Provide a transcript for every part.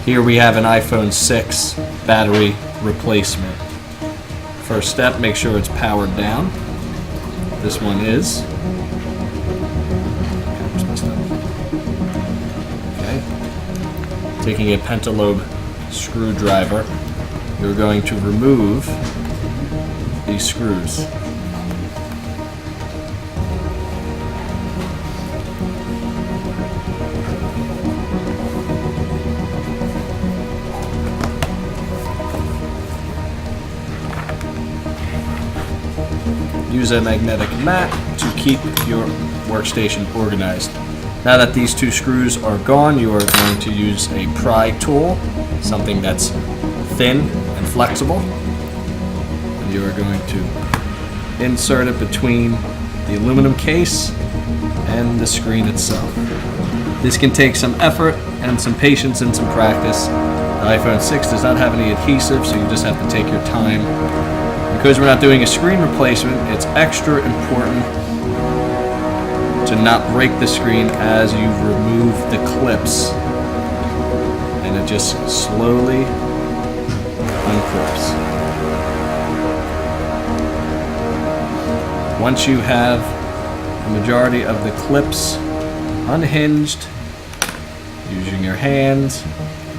Here we have an iPhone 6 battery replacement. First step, make sure it's powered down. This one is. Okay. Taking a pentalobe screwdriver, you're going to remove these screws. Use a magnetic mat to keep your workstation organized. Now that these two screws are gone, you are going to use a pry tool, something that's thin and flexible. And you are going to insert it between the aluminum case and the screen itself. This can take some effort and some patience and some practice. The iPhone 6 does not have any adhesive, so you just have to take your time. Because we're not doing a screen replacement, it's extra important to not break the screen as you remove the clips. And it just slowly unclips. Once you have the majority of the clips unhinged, using your hands,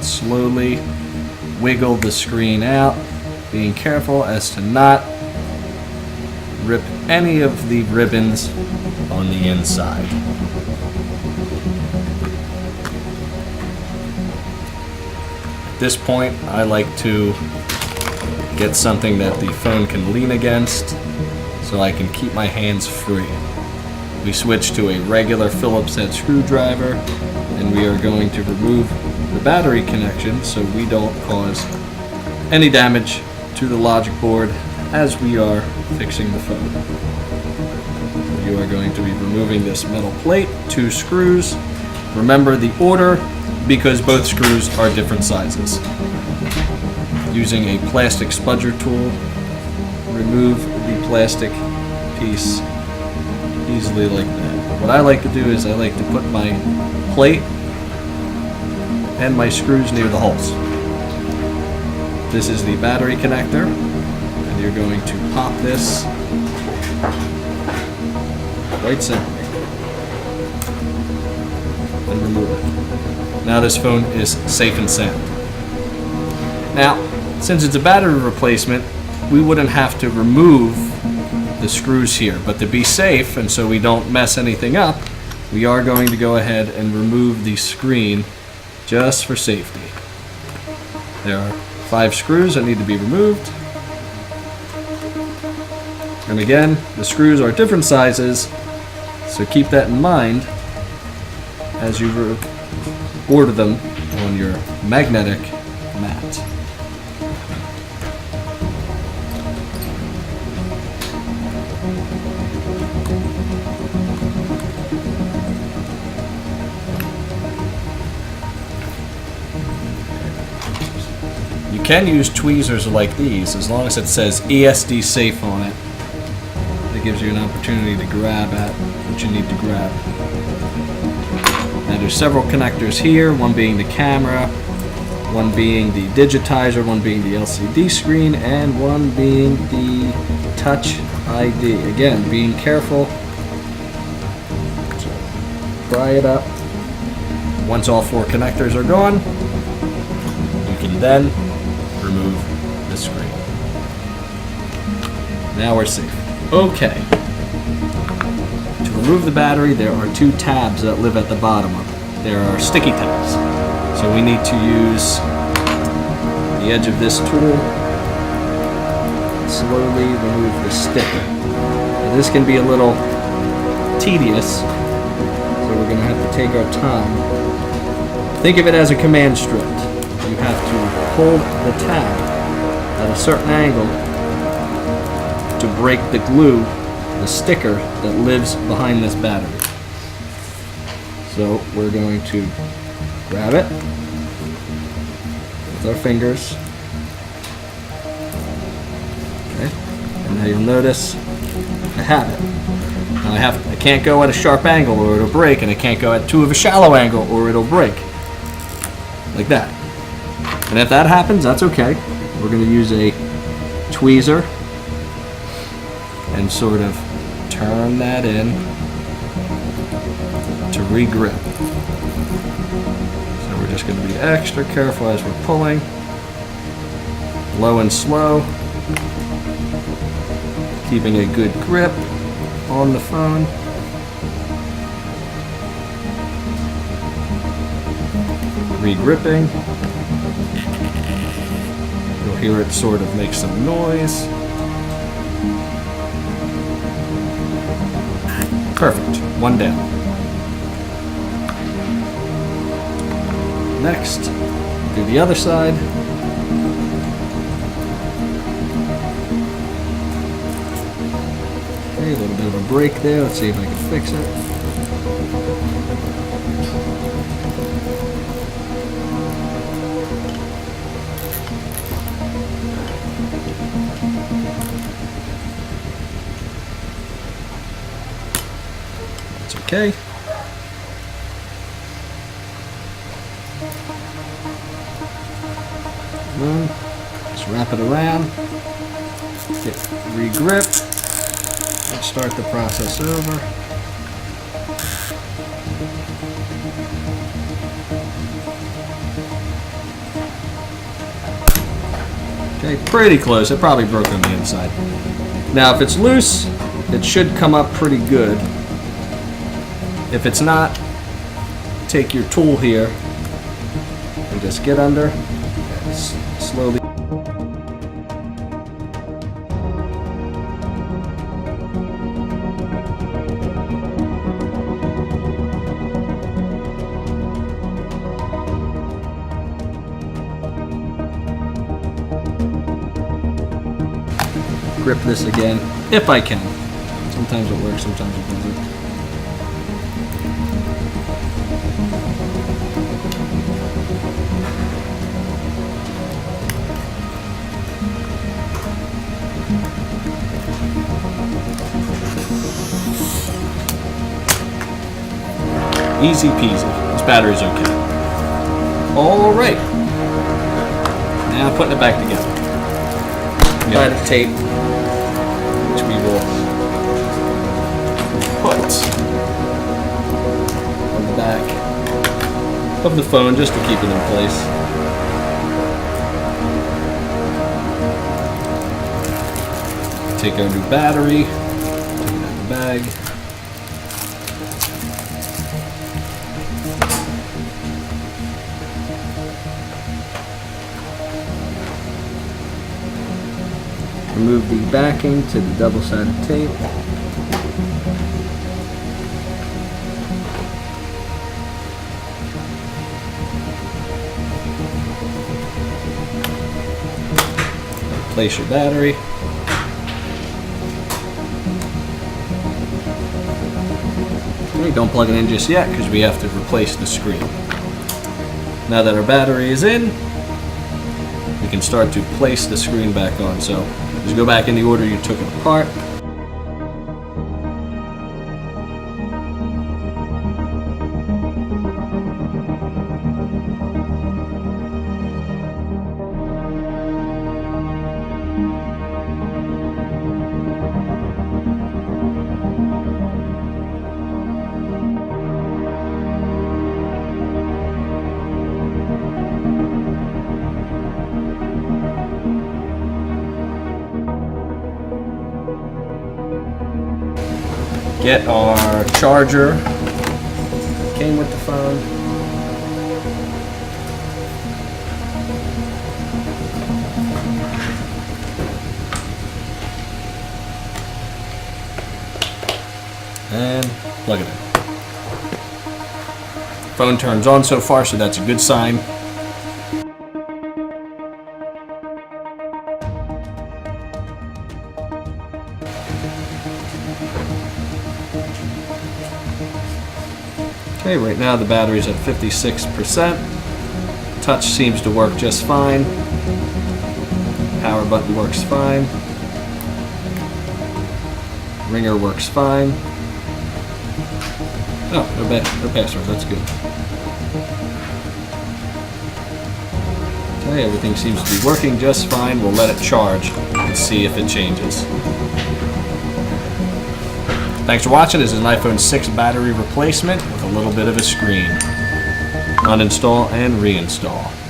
slowly wiggle the screen out, being careful as to not rip any of the ribbons on the inside. At this point, I like to get something that the phone can lean against so I can keep my hands free. We switch to a regular Phillips head screwdriver, and we are going to remove the battery connection so we don't cause any damage to the logic board as we are fixing the phone. You are going to be removing this metal plate, 2 screws. Remember the order because both screws are different sizes. Using a plastic spudger tool, remove the plastic piece easily like that. What I like to do is I like to put my plate and my screws near the holes. This is the battery connector, and you're going to pop this right center and remove it. Now this phone is safe and sound. Now, since it's a battery replacement, we wouldn't have to remove the screws here, but to be safe and so we don't mess anything up, we are going to go ahead and remove the screen just for safety. There are 5 screws that need to be removed. And again, the screws are different sizes, so keep that in mind as you order them on your magnetic mat. You can use tweezers like these as long as it says ESD safe on it. It gives you an opportunity to grab at what you need to grab. Now there's several connectors here, one being the camera, one being the digitizer, one being the LCD screen, and one being the Touch ID. Again, being careful. So, pry it up. Once all 4 connectors are gone, you can then remove the screen. Now we're safe. Okay. To remove the battery, there are 2 tabs that live at the bottom of it. There are sticky tabs. So we need to use the edge of this tool and slowly remove the sticker. Now this can be a little tedious, so we're going to have to take our time. Think of it as a command strip. You have to hold the tab at a certain angle to break the glue, the sticker that lives behind this battery. So we're going to grab it with our fingers. Okay, and now you'll notice I have it. Now I can't go at a sharp angle or it'll break, and I can't go at too of a shallow angle or it'll break. Like that. And if that happens, that's okay. We're going to use a tweezer and sort of turn that in to re-grip. So we're just going to be extra careful as we're pulling, low and slow, keeping a good grip on the phone. Re-gripping. You'll hear it sort of make some noise. Perfect. One down. Next, do the other side. Okay, a little bit of a break there. Let's see if I can fix it. Okay. Just wrap it around, get re-gripped, and start the process over. Okay, pretty close. It probably broke on the inside. Now, if it's loose, it should come up pretty good. If it's not, take your tool here and just get under and slowly. Grip this again, if I can. Sometimes it works, sometimes it doesn't. Easy peasy. This battery's okay. All right. Now putting it back together. Side of tape, which we will put on the back of the phone just to keep it in place. Take our new battery, take it out of the bag. Remove the backing to the double-sided tape. Place your battery. Okay, don't plug it in just yet because we have to replace the screen. Now that our battery is in, we can start to place the screen back on. So just go back in the order you took it apart. Get our charger, came with the phone. And plug it in. Phone turns on so far, so that's a good sign. Okay, right now the battery's at 56%. Touch seems to work just fine. Power button works fine. Ringer works fine. Oh, no password, that's good. Okay, everything seems to be working just fine. We'll let it charge and see if it changes. Thanks for watching. This is an iPhone 6 battery replacement with a little bit of a screen. Uninstall and reinstall.